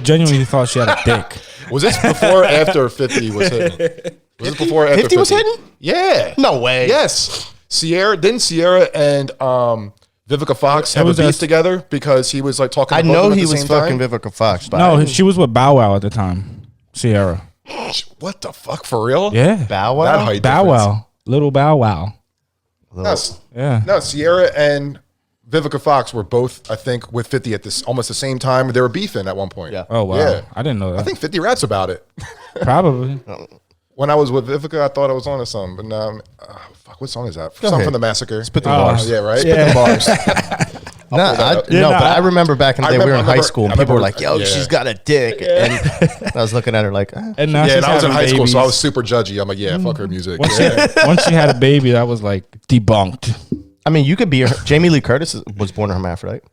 genuinely thought she had a dick. Was this before or after 50 was hitting? Was this before or after 50 was hitting? Yeah. No way. Yes. Didn't Sierra and Vivica Fox have a was beef just- together because he was like talking I to both of know them at he the was same fucking time? Vivica Fox. But No, she was with Bow Wow at the time. Sierra. What the fuck, for real? Yeah. Bow Wow? That height Bow difference. Wow. Little Bow Wow. Yeah. No, Sierra and Vivica Fox were both, I think, with 50 at this almost the same time. They were beefing at one point. Yeah. Oh wow. Yeah. I didn't know that. I think 50 raps about it. Probably. When I was with Vivica, I thought I was on to something, but now, fuck, what song is that? Something ahead. from the Massacre. Spit the bars. Yeah, right. Yeah. The bars. pull that up. No, Yeah, but I remember back in the I day, we were in remember- high school and I people were remember- like, yo, yeah. she's got a dick. And I was looking at her like, And now Yeah, she's and I was in having high school, so I babies. was super judgy. I'm like, yeah, fuck her music. Once, Yeah. once she had a baby, that was like debunked. I mean, you could be, Jamie Lee Curtis was born a hermaphrodite.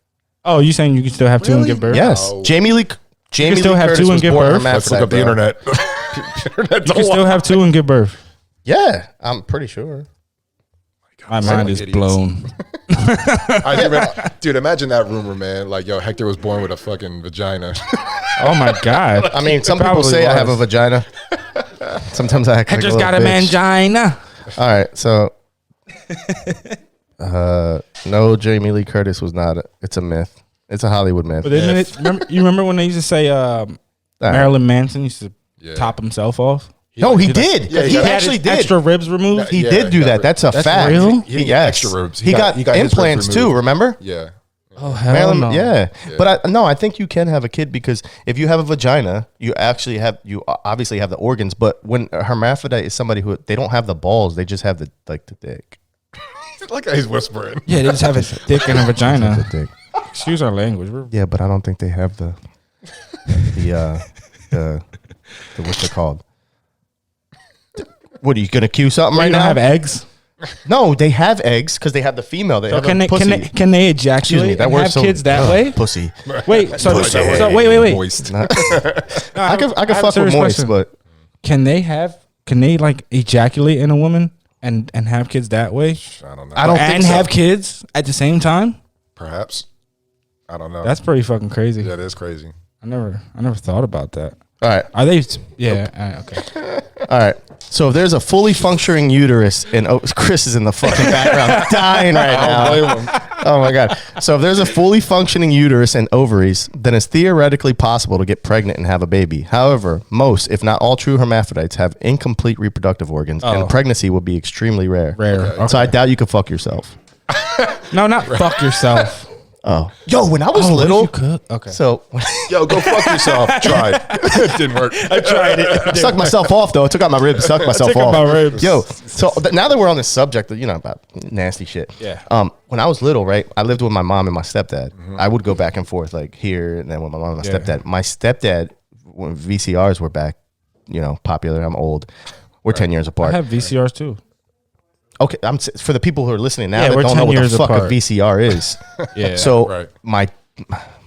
Oh, you saying you can still have two and Really? give birth? Yes. No. Jamie Lee still have Curtis two and was give born a birth? Let's look hermaphrodite, up the bro. internet. You can still have two and give birth. Yeah, I'm pretty sure. My sound mind like is idiots. blown. Dude, imagine that rumor, man. Like, yo, Hector was born with a fucking vagina. Oh my god. I mean, some people Probably say I have a was. vagina. Sometimes I act like Hector's a got a little bitch. mangina. All right, so no, Jamie Lee Curtis was not. It's a myth. It's a Hollywood myth. But isn't it? You remember when they used to say Marilyn Manson used to Yeah. top himself off? No, he did. Yeah, he he got- actually Had his did. extra ribs removed. He Yeah, did do he got that. That's a That's fact. real? He didn't Yes. get extra ribs. He got his ribs implants too. removed. Remember? Yeah. Oh hell Marilyn, no. yeah. But I think you can have a kid because if you have a vagina, you obviously have the organs. But when a hermaphrodite is somebody who they don't have the balls, they just have the dick. Like he's whispering. Yeah, they just have a dick and a The vagina. dick. Excuse our language. We're Yeah, but I don't think they have the what's it called? What are you gonna cue something you right don't now? have eggs. No, they have eggs because they have the female. They So have can a they, pussy. can they ejaculate Excuse me, that and word's have so kids that way? Pussy. Wait, so Pussy. wait. Moist. I could have a fuck with serious moist, question. but Can they like ejaculate in a woman and have kids that way? I don't know. I don't think And so. have kids at the same time? Perhaps. I don't know. That's pretty fucking crazy. yeah, that's crazy. I never thought about that. All right, Are they? Yeah. Okay. all right. So if there's a fully functioning uterus, and Chris is in the fucking background dying right now. Blame him. Oh my god! So if there's a fully functioning uterus and ovaries, then it's theoretically possible to get pregnant and have a baby. However, most, if not all, true hermaphrodites have incomplete reproductive organs, and pregnancy will be extremely rare. Rare. So I doubt you could fuck yourself. No, not fuck yourself. Oh, yo, when I was What little, if you could? Okay. so Yo, go fuck yourself. Tried. It didn't work. I tried it. I sucked myself off though. I took out my ribs, sucked myself took out off. my ribs. Yo, so now that we're on this subject, about nasty shit. Yeah. When I was little, right, I lived with my mom and my stepdad. I would go back and forth like here and then with my mom and my Yeah. stepdad. My stepdad, when VCRs were back, popular. I'm old. We're 10 years I apart. have VCRs too. Okay, for the people who are listening now Yeah, that we're don't 10 know what the years fuck apart. a VCR is. Yeah. So right.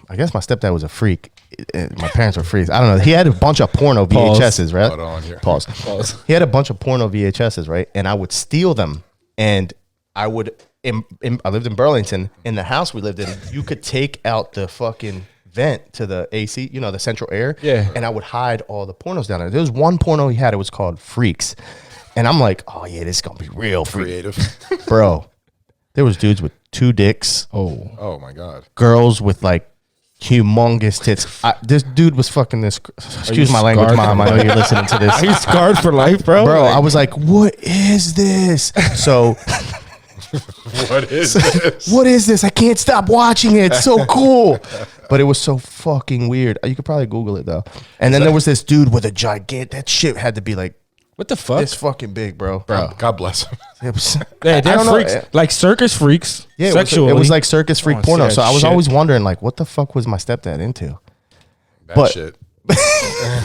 I guess my stepdad was a freak. My parents were freaks. I don't know. He had a bunch of porno VHSs, right? Hold on here. Pause. He had a bunch of porno VHSs, right? And I would steal them, and I would. I lived in Burlington. In the house we lived in, you could take out the fucking vent to the AC, you know, the central air. Yeah. And I would hide all the pornos down there. There was one porno he had. It was called Freaks. And I'm like, oh, yeah, this is going to be real Creative. Bro, there was dudes with 2 dicks. Oh my God. Girls with like humongous tits. This dude was fucking this. Excuse my language, scarred? Mom. I know you're listening to this. Are you scarred for life, bro? Bro, I was like, what is this? So, What is this? what is this? I can't stop watching it. It's so cool. But it was so fucking weird. You could probably Google it, though. And then there was this dude with a gigantic, that shit had to be like What the fuck? this fucking big, bro. God bless him. It was, Yeah, I they're don't know. freaks, like circus freaks. Yeah, sexually. it was like circus freak wanna see porno. that So I was shit. always wondering, like, what the fuck was my stepdad into? That But- shit.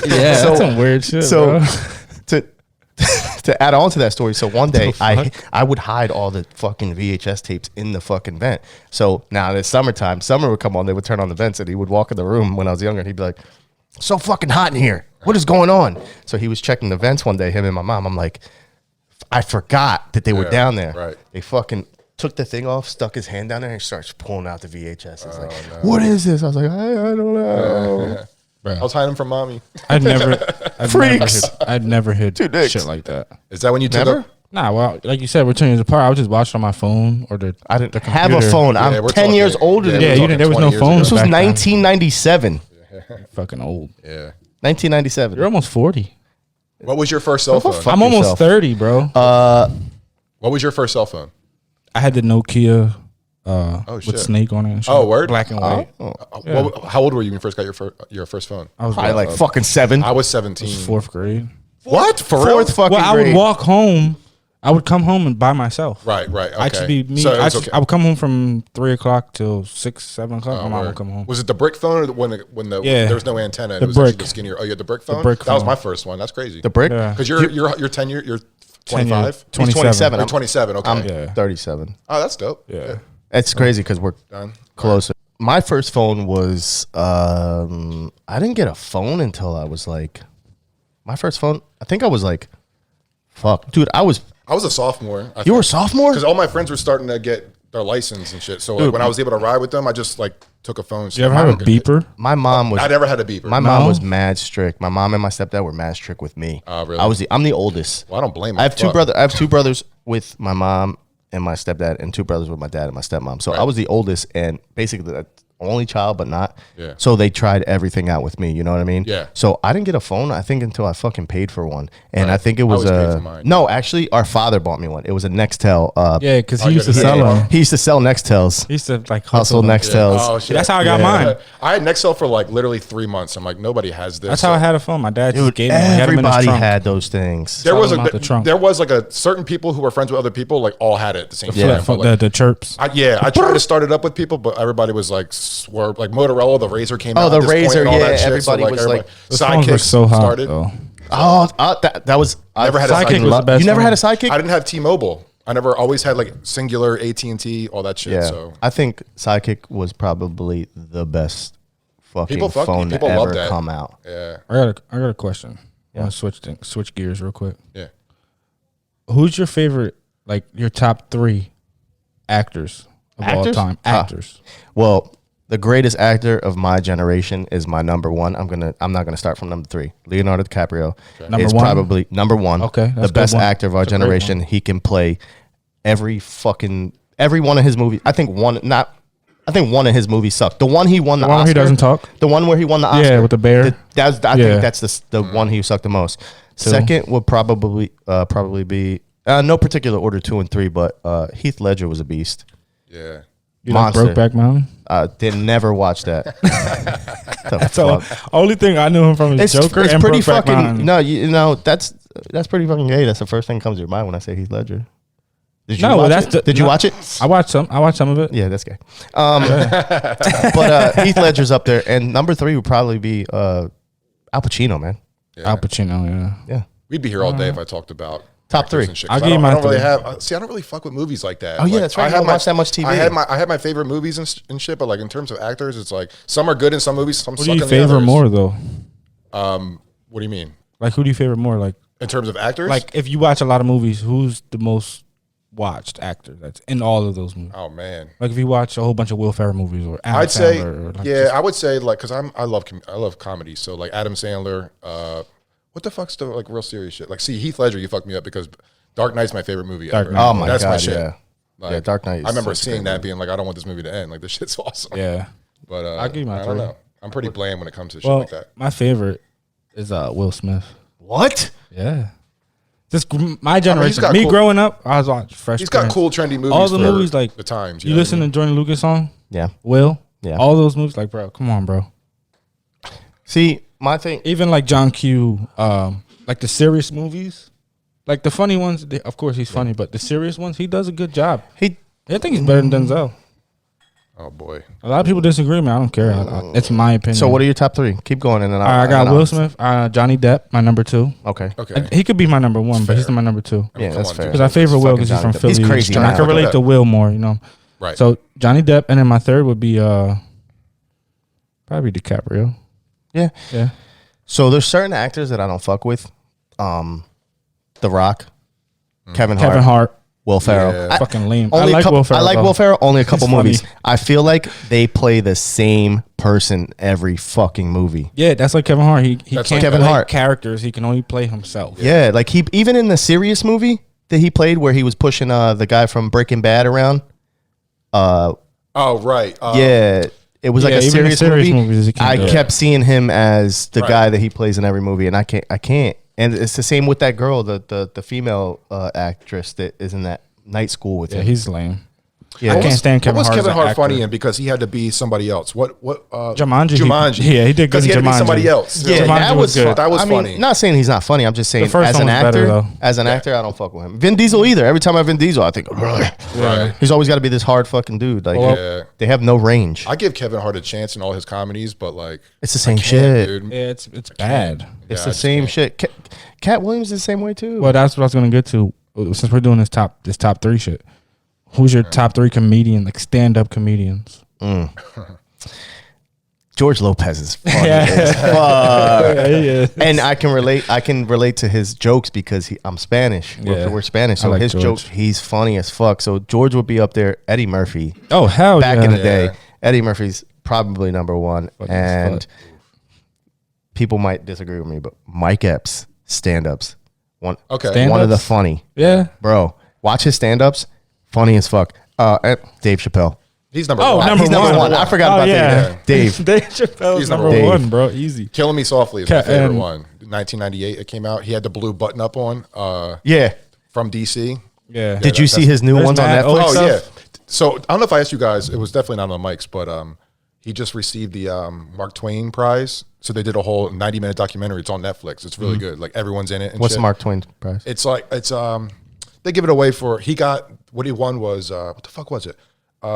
yeah, so- that's some weird shit. So bro. to to add on to that story, so one day I would hide all the fucking VHS tapes in the fucking vent. So now it's summertime. Summer would come on, they would turn on the vents, and he would walk in the room when I was younger, and he'd be like, "So fucking hot in here. What is going on?" So he was checking the vents one day, him and my mom. I'm like, I forgot that they were Yeah, down there. right. They fucking took the thing off, stuck his hand down there, and starts pulling out the VHS. He's like, "What is this?" I was like, I don't know. I was hiding from mommy. I'd never Freaks. I'd never hit Two dicks. shit like that. Is that when you took Never? up? Nah, well, like you said, we're 2 years apart. I would just watch it on my phone or the. I didn't the have a computer. phone. Yeah, I'm we're 10 years talking- older than yeah, Yeah, you. you didn't. There was no 20 years phone. ago. This was back then. 1997. Fucking old. Yeah. 1997. You're almost 40. What was your first cell phone? fuck I'm almost yourself. 30, bro. What was your first cell phone? I had the Nokia shit. with Snake on it. And shit. Oh, word? Black and white. How old were you when you first got your first phone? I was Probably like fucking 7. I was 17. 4th grade. What? For real? Fourth fucking Well, I grade. would walk home. I would come home and by myself. Right, right. Okay. I just be me. So it was okay. I would come home from 3 o'clock till 6, 7 o'clock. My mom Word. would come home. Was it the brick phone or when the Yeah. there was no antenna? The It was actually brick. the skinnier. Oh, you had the brick phone. brick That was phone. my first one. That's crazy. The brick? Yeah. Because you're 10 year. You're 25. He's 27. 27. You're I'm 27. Okay. I'm Yeah. 37. Oh, that's dope. Yeah. It's crazy because we're Done. closer. My first phone was, I didn't get a phone until I was like, my first phone, I think I was like, fuck. Dude, I was a sophomore. You were a sophomore? Because all my friends were starting to get their license and shit. So like, when I was able to ride with them, I just like took a phone. You ever have a beeper? My mom was. I never had a beeper. My mom No? was mad strict. My mom and my stepdad were mad strict with me. Oh, really? I'm the oldest. Well, I don't blame them. I have Fuck. I have 2 brothers with my mom and my stepdad, and 2 brothers with my dad and my stepmom. So I was the oldest and basically the only child, but not. Yeah. So they tried everything out with me. You know what I mean? Yeah. So I didn't get a phone, I think, until I fucking paid for one. And I think it I was always paid for mine. no, actually, our father bought me one. It was a Nextel. Yeah, because Oh, he you used to got sell the- them. He used to sell Nextels. He used to like Hustle them. Nextels. Oh, shit. That's how I got Yeah. mine. I had Nextel for like literally 3 months. I'm like, nobody has this. That's how I had a phone. My dad just Dude, gave me one. He had 'em in his everybody trunk. had those things. There was Saw them out the trunk. there was like a certain people who were friends with other people, like all had it at the same Yeah. time. But, like, The chirps. I tried to start it up with people, but everybody was like swerve. Like Motorola, the Razor came Oh, out. the at this point Razor, and all yeah, that shit. everybody was like- Those phones were Sidekicks so hot started. though. Oh, that was. Never had a Sidekick Sidekick. was the best You never phone. had a sidekick? I didn't have T-Mobile. I never always had like Singular, AT&T, all that shit. Yeah, So I think Sidekick was probably the best fucking phone to people love ever that. come out. yeah, I got a question. Yeah. I want to switch gears real quick. yeah. Who's your favorite? Like your top 3 actors of all Actors? time? Actors. Well, the greatest actor of my generation is my number 1. I'm not gonna start from number 3. Leonardo DiCaprio Number is 1? probably number 1. Okay, that's the a good best one. actor of our That's a great generation. one. He can play every one of his movies. I think one of his movies sucked. The one he won the one where Oscar. he doesn't talk? The one where he won the Oscar. Yeah, with the bear. I Yeah. think that's the one he sucked the most. Second would probably be no particular order 2 and 3, but Heath Ledger was a beast. Yeah. You like Monster. Brokeback Mountain? Did never watch that. That's all. Only thing I knew him from is Joker it's and pretty Brokeback fucking Mountain. no. You know that's pretty fucking gay. That's the first thing that comes to your mind when I say Heath Ledger. Did you No, watch that's it? the- Did you no. watch it? I watched some of it. Yeah, that's gay. But Heath Ledger's up there, and number 3 would probably be Al Pacino, man. Al Pacino. Yeah. Yeah, We'd be here all day if I talked about Top actors 3. and shit, I'll 'cause give you I my don't really 3. have. I don't really fuck with movies like that. Oh, yeah, Like, that's right. You have don't watch that much TV. I had my favorite movies and shit, but like in terms of actors, it's like some are good in some movies, some Who suck do in you the favor others. more though? What do you mean Like who do you favor more? Like in terms of actors? if you watch a lot of movies, who's the most watched actor that's in all of those movies? Oh man, Like if you watch a whole bunch of Will Ferrell movies or Adam I'd say Sandler or like yeah. I would say like because I love comedy. So like Adam Sandler. What the fuck's the like real serious shit? Like see Heath Ledger, you fucked me up because Dark Knight's my favorite movie Dark ever. Knight. Oh my That's god, my shit. yeah. Like, Yeah, Dark Knight is I remember such a seeing great that movie. being like, I don't want this movie to end. Like this shit's awesome. yeah. But I'll give you my I don't three. know. I'm pretty bland when it comes to shit Well, like that. my favorite is Will Smith. What? Yeah. Just my generation. got Me cool- growing up, I was watching Fresh He's got Prince. cool, trendy movies. All the for movies like the times. You know what I listen mean? to Jordan Lucas song? Yeah. Will? Yeah. All those movies, like, bro, come on, bro. See, my thing. Even like John Q, like the serious movies, like the funny ones. Of course, he's funny, but the serious ones, he does a good job. I think he's better than Denzel. Oh boy. A lot of people disagree with me. I don't care. It's my opinion. So what are your top three? Keep going, and then I got Will Smith, Johnny Depp, my number 2. Okay. Okay. He could be my number 1, but he's my number 2. Yeah, Come that's on, fair. dude. Because I favor Will because he's Johnny from Depp. Philly. He's crazy. And I can Johnny relate Depp. to Will more, you know. Right. So Johnny Depp, and then my third would be probably DiCaprio. Yeah. Yeah. So there's certain actors that I don't fuck with. The Rock, Kevin Hart, Will Ferrell. Yeah. Fucking lame. Only I like Will Will Ferrell. I like though. Will Ferrell. Only a couple He's funny. movies. I feel like they play the same person every fucking movie. Yeah, that's like Kevin Hart. He That's can't like Kevin play Hart. characters. He can only play himself. Yeah, like he even in the serious movie that he played where he was pushing the guy from Breaking Bad around. Oh right. Yeah, it was like yeah, a even in serious serious movie. movies, he can't I do it. kept seeing him as the Right. guy that he plays in every movie, and I can't. And it's the same with that girl, the female actress that is in that night school with Yeah, him. he's lame. Yeah. I can't stand Kevin What Hart. was as Kevin an Hart actor. funny in because he had to be somebody else? What? Jumanji. Jumanji. He did good because he in had to be Jumanji. somebody else. Yeah, Jumanji that was was good. fun. That was I mean, funny. not saying he's not funny. I'm just saying The first as an one was better, actor, though. I don't fuck with him. Vin Diesel either. Every time I have Vin Diesel, I think Right. he's always got to be this hard fucking dude. Like Yeah. they have no range. I give Kevin Hart a chance in all his comedies, but like It's the same can't, shit. dude. Yeah, it's bad. It's I the just same can't. shit. Cat Williams is the same way too. Well, that's what I was gonna get to. Since we're doing this top 3 shit, who's your top 3 comedian, like stand up comedians? George Lopez is funny as fuck. Yeah. And I can relate to his jokes because I'm Spanish. Yeah. We're Spanish, I so like his George. jokes, he's funny as fuck. So George would be up there. Eddie Murphy, Oh hell back yeah. in the day, Yeah. Eddie Murphy's probably number 1. Fucking as And fuck. people might disagree with me, but Mike Epps stand-ups, one Okay. one of the Stand-ups? funny, Yeah. bro. Watch his stand-ups, funny as fuck. Dave Chappelle. He's number Oh, one. number He's number one. one. I forgot Oh, about yeah. that. Dave. Dave Chappelle's He's number number 1, one. bro. Easy. Killing Me Softly is my Ca- favorite and- one. 1998 it came out. He had the blue button up on Yeah. from DC. Yeah. Did you see his new There's ones on mad Netflix? old Oh stuff. yeah. So I don't know if I asked you guys. It was definitely not on the mics, but he just received the Mark Twain Prize. So they did a whole 90-minute documentary. It's on Netflix. It's really good. Like everyone's in it. And What's shit. Mark Twain's prize? It's like they give it away for he got what he won was what the fuck was it? You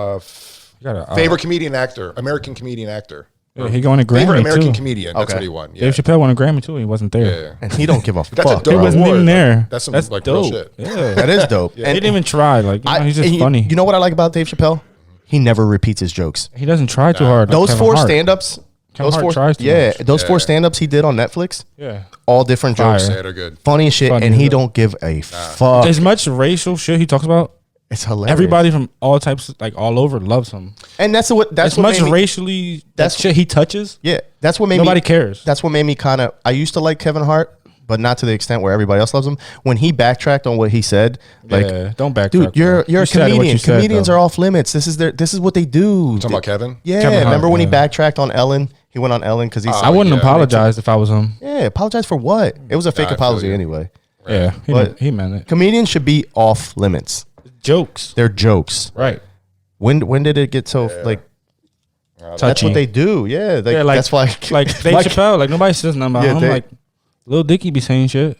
got a Favorite comedian actor, American comedian actor. Yeah, he won a Favorite Grammy American too. comedian. That's Okay. what he won. Yeah. Dave Chappelle won a Grammy too. He wasn't there. Yeah. And he don't give a That's a fuck. dope He bro. wasn't award. even there. That's some, That's like, real dope. shit. Yeah. That is dope. He didn't even try. Like you know, he's just and funny. You know what I like about Dave Chappelle? He never repeats his jokes. he doesn't try too hard. like Those Kevin 4 Hart. stand-ups, Kevin Hart tries too yeah, much. those 4 Yeah. stand-ups he did on Netflix, Yeah. all different Fire. jokes, Yeah, they're good. funny as shit, Funny and as he hell. don't give a fuck. As much racial shit he talks about, It's hilarious. everybody from all types, like all over, loves him. and that's what As what much made me, racially, that's- that shit he touches, yeah, that's what made nobody me, cares. That's what made me kind of. I used to like Kevin Hart, but not to the extent where everybody else loves him. When he backtracked on what he said, like, yeah, don't backtrack. dude, you're bro. a You said what comedian. you said, Comedians though. are off limits. This is what they do. Talking about Kevin? Yeah, Kevin Hart, remember when he yeah. backtracked on Ellen? He went on Ellen because he's. I wouldn't yeah, apologize if I was him. yeah, apologize for what? It was a fake I feel apology you. anyway. Yeah, But- he meant it. Comedians should be off limits. Jokes, They're jokes. right? When did it get so like? Touchy. That's what they do. Yeah, Yeah, like that's why. like Dave Chappelle. Like nobody says nothing about Yeah, him. Dave- Like Lil Dicky be saying shit.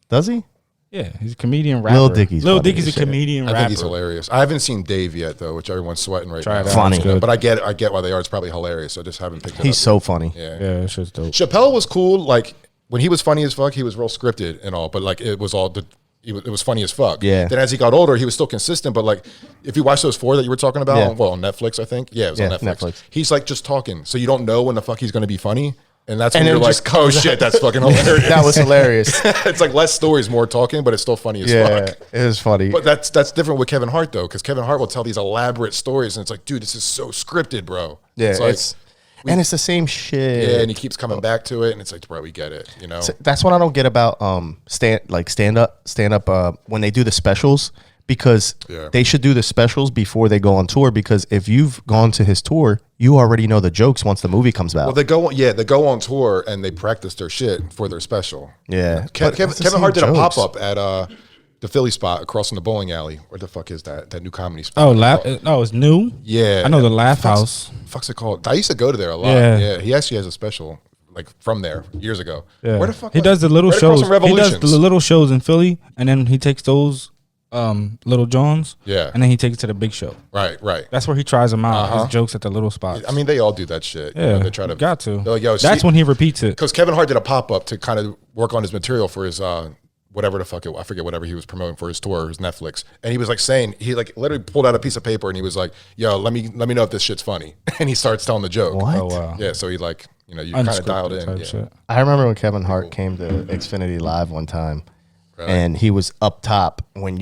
Does he? Yeah, he's a comedian rapper. Lil Dicky's Lil funny Dicky's a as shit. comedian I rapper. think he's hilarious. I haven't seen Dave yet though, which everyone's sweating right Try now. it out. Funny. It's good. But I get why they are. It's probably hilarious. I just haven't picked it He's up. so funny. Yeah. Yeah, it's just dope. Chappelle was cool. Like when he was funny as fuck, he was real scripted and all. But like it was all it was funny as fuck. Yeah. Then as he got older, he was still consistent. But like if you watch those 4 that you were talking about, Yeah. well on Netflix, I think. Yeah, it was on Yeah, Netflix. Netflix. He's like just talking, so you don't know when the fuck he's going to be funny. And that's And when you're then like, just oh shit, that's fucking hilarious. That was hilarious. It's like less stories, more talking, but it's still funny as Yeah, fuck. it is funny. But that's different with Kevin Hart though, because Kevin Hart will tell these elaborate stories, and it's like, dude, this is so scripted, bro. Yeah, it's like, and it's the same shit. yeah, and he keeps coming back to it, and it's like, bro, we get it, you know. That's what I don't get about stand up when they do the specials, because they should do the specials before they go on tour, because if you've gone to his tour, you already know the jokes once the movie comes out. Well, they go on tour and they practice their shit for their special. Yeah. Kevin Hart did a pop up at the Philly spot across from the bowling alley. Where the fuck is that? That new comedy spot. Oh, it's new. Yeah, I know the Laugh House. Fuck's it called? I used to go to there a lot. Yeah. He actually has a special like from there years ago. Yeah. Where the fuck he does the little right across shows. from He does Revolutions. the little shows in Philly, and then he takes those Little Johns. Yeah. And then he takes it to the big show. Right. That's where he tries them out. His jokes at the little spots. I mean, they all do that shit. yeah, They try to got to. they're like, yo, that's when he repeats it. because Kevin Hart did a pop up to kind of work on his material for his whatever the fuck I forget whatever he was promoting for his tour, his Netflix, and he was like saying he like literally pulled out a piece of paper and he was like, yo, let me know if this shit's funny, and he starts telling the joke. What? Oh wow. Yeah, so he like you kind of dialed Unscripted in. type Yeah. shit. I remember when Kevin Hart came to Xfinity Live one time, and he was up top when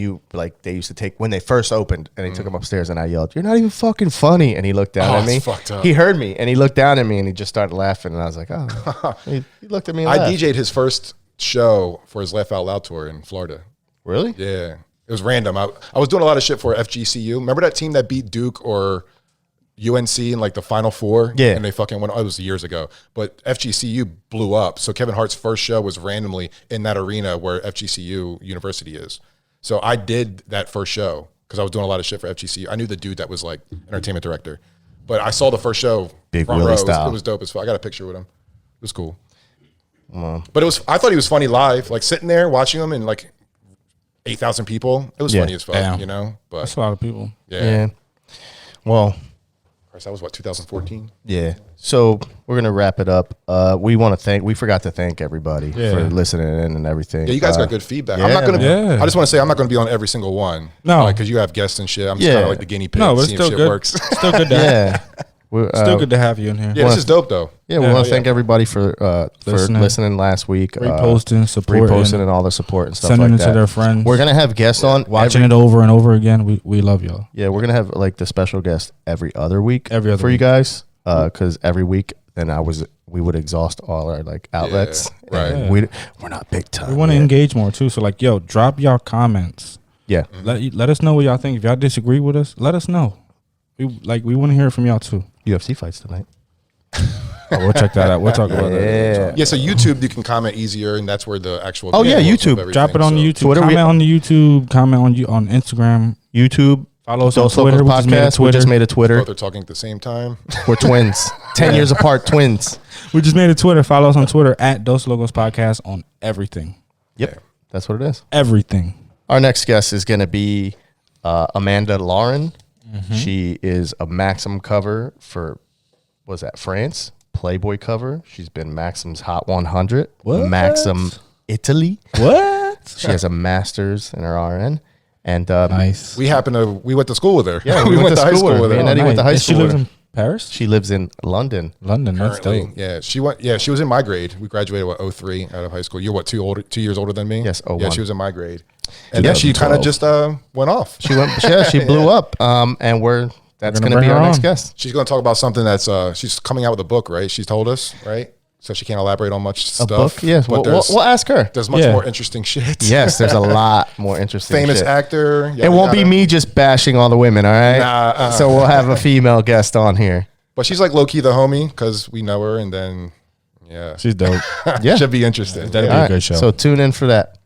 they used to take when they first opened, and they took him upstairs, and I yelled, "You're not even fucking funny!" And he looked down at it's me. fucked up. He heard me, and he looked down at me, and he just started laughing, and I was like, "Oh." he looked at me. And I laughed. DJ'd his first show for his Laugh Out Loud tour in Florida. Really? Yeah, it was random. I was doing a lot of shit for FGCU. Remember that team that beat Duke or UNC in like the Final Four? Yeah. And they fucking went, it was years ago. But FGCU blew up. So Kevin Hart's first show was randomly in that arena where FGCU University is. So I did that first show because I was doing a lot of shit for FGCU. I knew the dude that was like entertainment director. But I saw the first show. Big front Willie row. style. It was dope as fuck. I got a picture with him. It was cool. But I thought he was funny live. Like sitting there watching him and like 8,000 people. It was funny as fuck, Damn. you know? But That's a lot of people. Yeah. Well, of course, that was 2014? yeah. So we're gonna wrap it up. We forgot to thank everybody for listening in and everything. Yeah, you guys got good feedback. yeah, I'm not gonna. man. I just want to say I'm not gonna be on every single one. No. because you have guests and shit. I'm just Yeah. kind of like the guinea pig. No, but it's seeing still if shit good. works. Still good to Yeah. We're, still good to have you in here. Yeah, this is dope though. Yeah, we want to thank everybody for listening last week, Reposting, supporting, reposting, and all the support and stuff sending like it that. to their friends. We're gonna have guests on watching it over and over again. We love y'all. Yeah, we're gonna have like the special guest every other week. Every other for you week. guys, because every week then we would exhaust all our like outlets. right. And we're not big time. We want to yet. engage more too. So like, yo, drop y'all comments. Yeah, Let us know what y'all think. If y'all disagree with us, let us know. We want to hear from y'all too. UFC fights tonight. Oh, we'll check that out. We'll talk about that. Yeah. Yeah, so YouTube you can comment easier, and that's where the actual. Oh, yeah, visuals of YouTube. everything, Drop it on so- YouTube. Twitter, Comment on the YouTube. Comment on Instagram. YouTube. Follow us on Dos Twitter. Locos We just made a Podcast. We Twitter. just made a Twitter. Both are talking at the same time. We're twins. 10 years apart, twins. We just made a Twitter. Follow us on Twitter at Dos Locos Podcast on everything. Yep, that's what it is. Everything. Our next guest is going to be Amanda Lauren. She is a Maxim cover for, France? Playboy cover. She's been Maxim's Hot 100. What? Maxim Italy. What? She has a master's in her RN. And Nice. We went to school with her. Yeah, we went to high school with Me her. and Eddie went to high And school She lives with her. in Paris? She lives in London. London. That's Currently, dope. yeah, she was in my grade. We graduated 03 out of high school. You're 2 years older than me? Yes, Yeah, 01. she was in my grade. And then she kind of 2012. just went off. She went. Yeah, she blew up. And that's gonna going to be bring our her next on. guest. She's going to talk about something that's she's coming out with a book, right? She told us, right? So she can't elaborate on much A stuff. book. Yes, but we'll ask her. there's much Yeah. more interesting shit. Yes, there's a lot more interesting. Famous shit. actor. It won't be me just bashing all the women, all right? Nah, So we'll have a female guest on here. But she's like low key the homie because we know her, and then yeah, She's dope. Yeah. should be interesting. That'll be All a right, good show. So tune in for that.